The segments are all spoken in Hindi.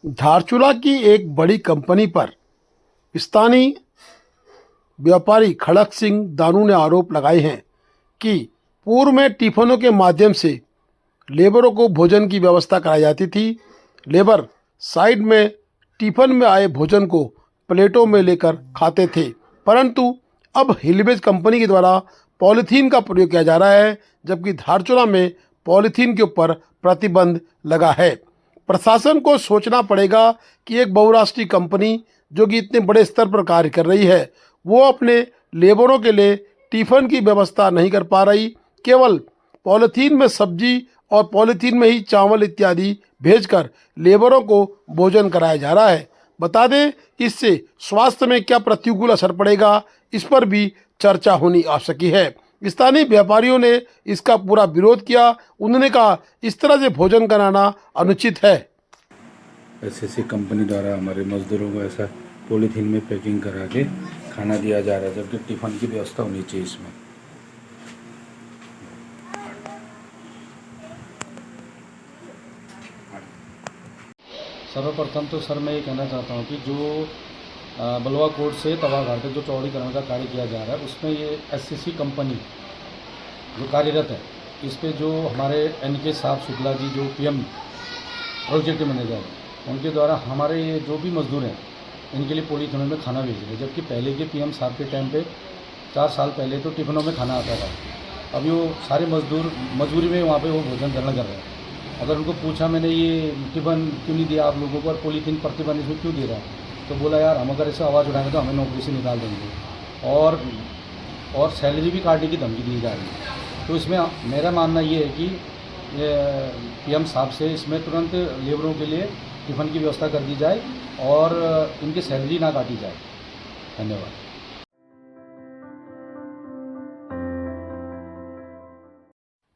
धारचूला की एक बड़ी कंपनी पर स्थानीय व्यापारी खड़क सिंह दानू ने आरोप लगाए हैं कि पूर्व में टिफिनों के माध्यम से लेबरों को भोजन की व्यवस्था कराई जाती थी। लेबर साइड में टिफिन में आए भोजन को प्लेटों में लेकर खाते थे, परंतु अब हिलवेज कंपनी के द्वारा पॉलीथीन का प्रयोग किया जा रहा है, जबकि धारचूला में पॉलीथीन के ऊपर प्रतिबंध लगा है। प्रशासन को सोचना पड़ेगा कि एक बहुराष्ट्रीय कंपनी जो कि इतने बड़े स्तर पर कार्य कर रही है, वो अपने लेबरों के लिए टिफ़िन की व्यवस्था नहीं कर पा रही। केवल पॉलीथीन में सब्जी और पॉलीथीन में ही चावल इत्यादि भेजकर लेबरों को भोजन कराया जा रहा है। बता दें, इससे स्वास्थ्य में क्या प्रतिकूल असर पड़ेगा, इस पर भी चर्चा होनी आवश्यक है। स्थानीय व्यापारियों ने इसका पूरा विरोध किया। उन्होंने कहा, इस तरह से भोजन कराना अनुचित है। एसएससी कंपनी द्वारा हमारे मजदूरों को ऐसा पॉलीथीन में पैकिंग करा के खाना दिया जा रहा है, जबकि टिफ़िन की व्यवस्था होनी चाहिए इसमें। सर्वप्रथम तो सर मैं ये कहना चाहता हूँ कि जो बलवा कोर्ट से तवाघाट तक जो चौड़ीकरण का कार्य किया जा रहा है, उसमें ये एससीसी कंपनी जो कार्यरत है, इस पे जो हमारे एनके साहब शुक्ला जी जो पीएम प्रोजेक्ट मैनेजर हैं, उनके द्वारा हमारे ये जो भी मजदूर हैं इनके लिए पॉलीथीनों में खाना भेज रहे हैं। जबकि पहले के पीएम साहब के टाइम पे 4 साल पहले तो टिफ़िनों में खाना आता था। अभी वो सारे मजदूर मजबूरी में वहाँ पे वो भोजन ग्रहण कर रहे हैं। अगर उनको पूछा मैंने ये टिफ़िन क्यों नहीं दिया आप लोगों को और पॉलीथीन प्रतिबंध इसमें क्यों दे रहा है, तो बोला यार हम अगर इसे आवाज़ उठाएंगे तो हमें नौकरी से निकाल देंगे और सैलरी भी काटने की धमकी दी जा रही है। तो इसमें मेरा मानना ये है कि पीएम साहब से इसमें तुरंत लेबरों के लिए टिफ़िन की व्यवस्था कर दी जाए और इनकी सैलरी ना काटी जाए। धन्यवाद।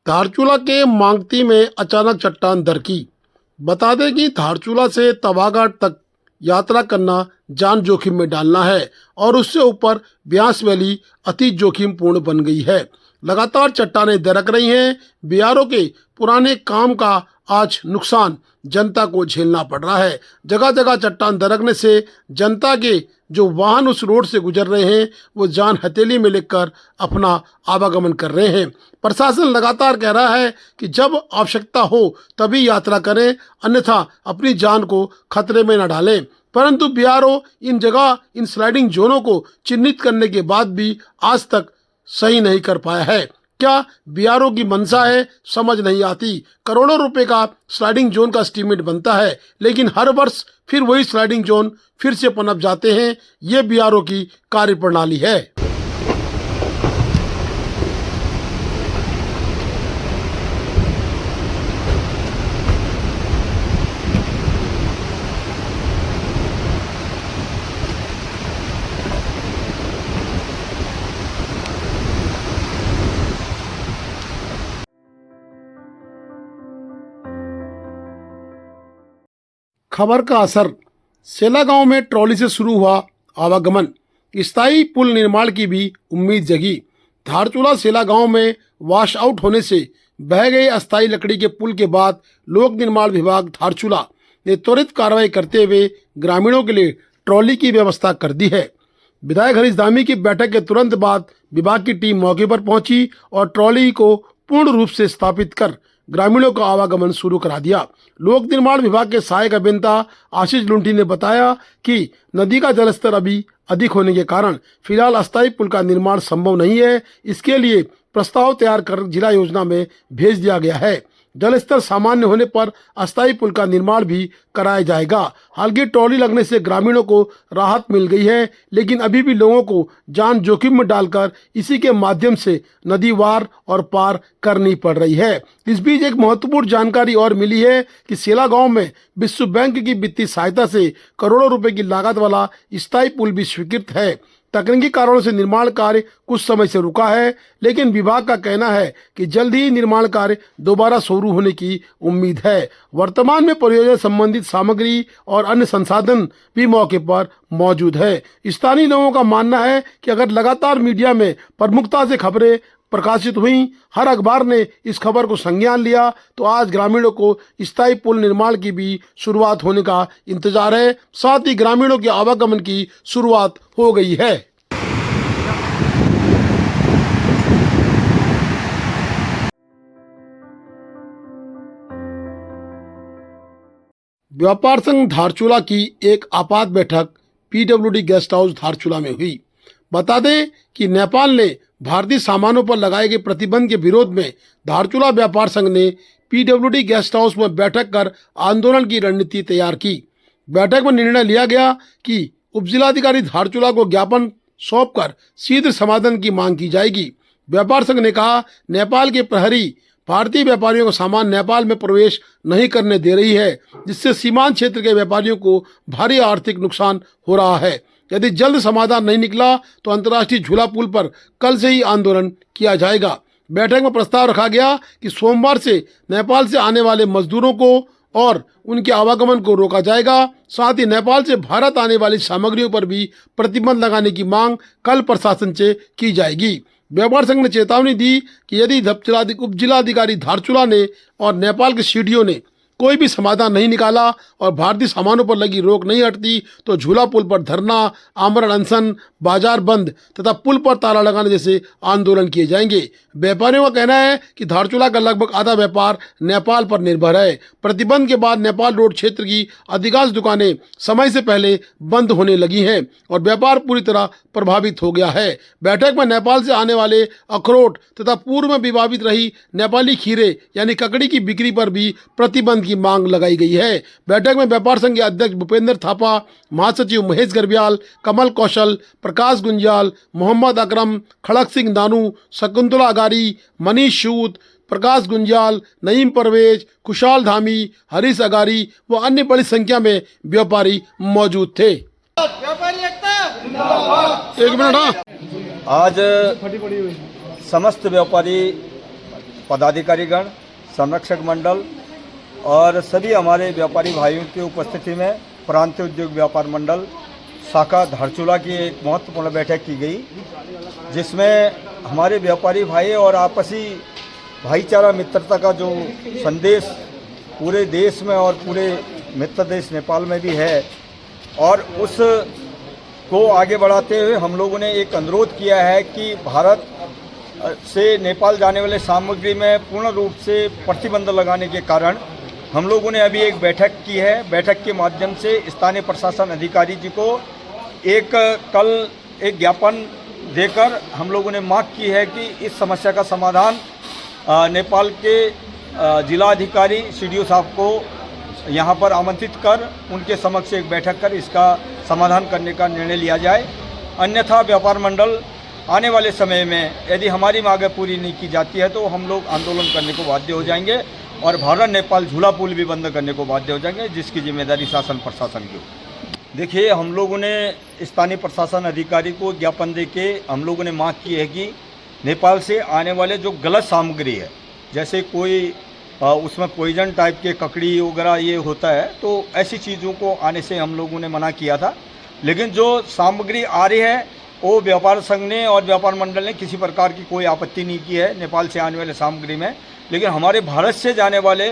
धारचूला के मांगती में अचानक चट्टान दरकी। बता दें कि धारचूला से तवाघाट तक यात्रा करना जान जोखिम में डालना है और उससे ऊपर ब्यास वैली अति जोखिम पूर्ण बन गई है। लगातार चट्टानें दरक रही हैं। बिहारों के पुराने काम का आज नुकसान जनता को झेलना पड़ रहा है। जगह जगह चट्टान दरकने से जनता के जो वाहन उस रोड से गुजर रहे हैं वो जान हथेली में लेकर अपना आवागमन कर रहे हैं। प्रशासन लगातार कह रहा है कि जब आवश्यकता हो तभी यात्रा करें, अन्यथा अपनी जान को खतरे में न डालें। परंतु बिहारों इन जगह इन स्लाइडिंग जोनों को चिन्हित करने के बाद भी आज तक सही नहीं कर पाया है। क्या बिहारों की मंशा है, समझ नहीं आती। करोड़ों रुपए का स्लाइडिंग जोन का एस्टीमेट बनता है, लेकिन हर वर्ष फिर वही स्लाइडिंग जोन फिर से पनप जाते हैं। ये बिहारों की कार्यप्रणाली है। खबर का असर। सेला गांव में ट्रॉली से शुरू हुआ आवागमन, स्थायी पुल निर्माण की भी उम्मीद जगी। धारचूला सेला गांव में वॉश आउट होने से बह गए अस्थायी लकड़ी के पुल के बाद लोक निर्माण विभाग धारचूला ने त्वरित कार्रवाई करते हुए ग्रामीणों के लिए ट्रॉली की व्यवस्था कर दी है। विधायक हरीश धामी की बैठक के तुरंत बाद विभाग की टीम मौके पर पहुंची और ट्रॉली को पूर्ण रूप से स्थापित कर ग्रामीणों का आवागमन शुरू करा दिया। लोक निर्माण विभाग के सहायक अभियंता आशीष लुंठी ने बताया कि नदी का जलस्तर अभी अधिक होने के कारण फिलहाल अस्थायी पुल का निर्माण संभव नहीं है। इसके लिए प्रस्ताव तैयार कर जिला योजना में भेज दिया गया है। जलस्तर सामान्य होने पर अस्थायी पुल का निर्माण भी कराया जाएगा। हालांकि ट्रॉली लगने से ग्रामीणों को राहत मिल गई है, लेकिन अभी भी लोगों को जान जोखिम में डालकर इसी के माध्यम से नदी वार और पार करनी पड़ रही है। इस बीच एक महत्वपूर्ण जानकारी और मिली है कि सेला गांव में विश्व बैंक की वित्तीय सहायता से करोड़ों रुपए की लागत वाला स्थायी पुल भी स्वीकृत है। तकनीकी कारणों से निर्माण कार्य कुछ समय से रुका है, लेकिन विभाग का कहना है कि जल्द ही निर्माण कार्य दोबारा शुरू होने की उम्मीद है। वर्तमान में परियोजना संबंधित सामग्री और अन्य संसाधन भी मौके पर मौजूद है। स्थानीय लोगों का मानना है कि अगर लगातार मीडिया में प्रमुखता से खबरें प्रकाशित हुई। हर अखबार ने इस खबर को संज्ञान लिया तो आज ग्रामीणों को स्थायी पुल निर्माण की भी शुरुआत होने का इंतजार है। साथ ही ग्रामीणों के आवागमन की शुरुआत हो गई है। व्यापार संघ धारचूला की एक आपात बैठक पीडब्ल्यूडी गेस्ट हाउस धारचूला में हुई। बता दें कि नेपाल ने भारतीय सामानों पर लगाए गए प्रतिबंध के विरोध में धारचूला व्यापार संघ ने पीडब्ल्यूडी गेस्ट हाउस में बैठक कर आंदोलन की रणनीति तैयार की। बैठक में निर्णय लिया गया कि उपजिलाधिकारी धारचूला को ज्ञापन सौंपकर शीघ्र समाधान की मांग की जाएगी। व्यापार संघ ने कहा, नेपाल के प्रहरी भारतीय व्यापारियों को सामान नेपाल में प्रवेश नहीं करने दे रही है, जिससे सीमांत क्षेत्र के व्यापारियों को भारी आर्थिक नुकसान हो रहा है। यदि जल्द समाधान नहीं निकला तो अंतर्राष्ट्रीय झूला पुल पर कल से ही आंदोलन किया जाएगा। बैठक में प्रस्ताव रखा गया कि सोमवार से नेपाल से आने वाले मजदूरों को और उनके आवागमन को रोका जाएगा। साथ ही नेपाल से भारत आने वाली सामग्रियों पर भी प्रतिबंध लगाने की मांग कल प्रशासन से की जाएगी। व्यापार संघ ने चेतावनी दी कि यदि उपजिलाधिकारी धारचूला ने और नेपाल के सीडीओ ने कोई भी समाधान नहीं निकाला और भारतीय सामानों पर लगी रोक नहीं हटती तो झूला पुल पर धरना, आमरण अनशन, बाजार बंद तथा पुल पर ताला लगाने जैसे आंदोलन किए जाएंगे। व्यापारियों का कहना है कि धारचूला का लगभग आधा व्यापार नेपाल पर निर्भर है। प्रतिबंध के बाद नेपाल रोड क्षेत्र की अधिकांश दुकानें समय से पहले बंद होने लगी हैं और व्यापार पूरी तरह प्रभावित हो गया है। बैठक में नेपाल से आने वाले अखरोट तथा पूर्व में विवादित रही नेपाली खीरे यानी ककड़ी की बिक्री पर भी प्रतिबंध की मांग लगाई गई है। बैठक में व्यापार संघ के अध्यक्ष भूपेंद्र थापा, महासचिव महेश गर्ब्याल, कमल कौशल, प्रकाश गुंजाल, मोहम्मद अकरम, खड़क सिंह दानू, शकुंतला अगारी, मनीष सूद, प्रकाश गुंजाल, नईम परवेज, खुशाल धामी, हरीश अगारी व अन्य बड़ी संख्या में व्यापारी मौजूद थे। एक मिनट। आज समस्त व्यापारी पदाधिकारीगण, संरक्षक मंडल और सभी हमारे व्यापारी भाइयों की उपस्थिति में प्रांतीय उद्योग व्यापार मंडल शाखा धारचूला की एक महत्वपूर्ण बैठक की गई, जिसमें हमारे व्यापारी भाई और आपसी भाईचारा मित्रता का जो संदेश पूरे देश में और पूरे मित्र देश नेपाल में भी है, और उस को आगे बढ़ाते हुए हम लोगों ने एक अनुरोध किया है कि भारत से नेपाल जाने वाले सामग्री में पूर्ण रूप से प्रतिबंध लगाने के कारण हम लोगों ने अभी एक बैठक की है। बैठक के माध्यम से स्थानीय प्रशासन अधिकारी जी को कल एक ज्ञापन देकर हम लोगों ने मांग की है कि इस समस्या का समाधान नेपाल के जिलाधिकारी सीडीओ साहब को यहाँ पर आमंत्रित कर उनके समक्ष एक बैठक कर इसका समाधान करने का निर्णय लिया जाए। अन्यथा व्यापार मंडल आने वाले समय में यदि हमारी मांगें पूरी नहीं की जाती है तो हम लोग आंदोलन करने को बाध्य हो जाएंगे और भारत नेपाल झूला पुल भी बंद करने को बाध्य हो जाएंगे, जिसकी जिम्मेदारी शासन प्रशासन की हो। देखिए, हम लोगों ने स्थानीय प्रशासन अधिकारी को ज्ञापन दे के हम लोगों ने मांग की है कि नेपाल से आने वाले जो गलत सामग्री है, जैसे कोई उसमें पॉइजन टाइप के ककड़ी वगैरह ये होता है, तो ऐसी चीज़ों को आने से हम लोगों ने मना किया था। लेकिन जो सामग्री आ रही है वो व्यापार संघ ने और व्यापार मंडल ने किसी प्रकार की कोई आपत्ति नहीं की है नेपाल से आने वाले सामग्री में। लेकिन हमारे भारत से जाने वाले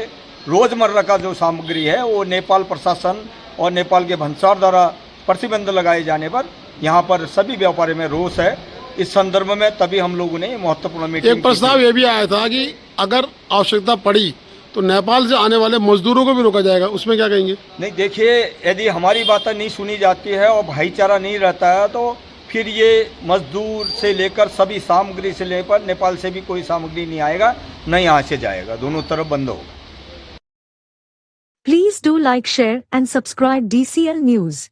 रोज़मर्रा का जो सामग्री है वो नेपाल प्रशासन और नेपाल के भंसार द्वारा प्रतिबंध लगाए जाने पर यहाँ पर सभी व्यापारी में रोष है। इस संदर्भ में तभी हम लोगों ने महत्वपूर्ण मीटिंग एक प्रस्ताव ये भी आया था कि अगर आवश्यकता पड़ी तो नेपाल से आने वाले मजदूरों को भी रोका जाएगा, उसमें क्या कहेंगे? नहीं, देखिए, यदि हमारी बातें नहीं सुनी जाती है और भाईचारा नहीं रहता है तो फिर ये मजदूर से लेकर सभी सामग्री से लेकर नेपाल से भी कोई सामग्री नहीं आएगा, न यहाँ से जाएगा, दोनों तरफ बंद होगा। Please do like, share and subscribe DCL News.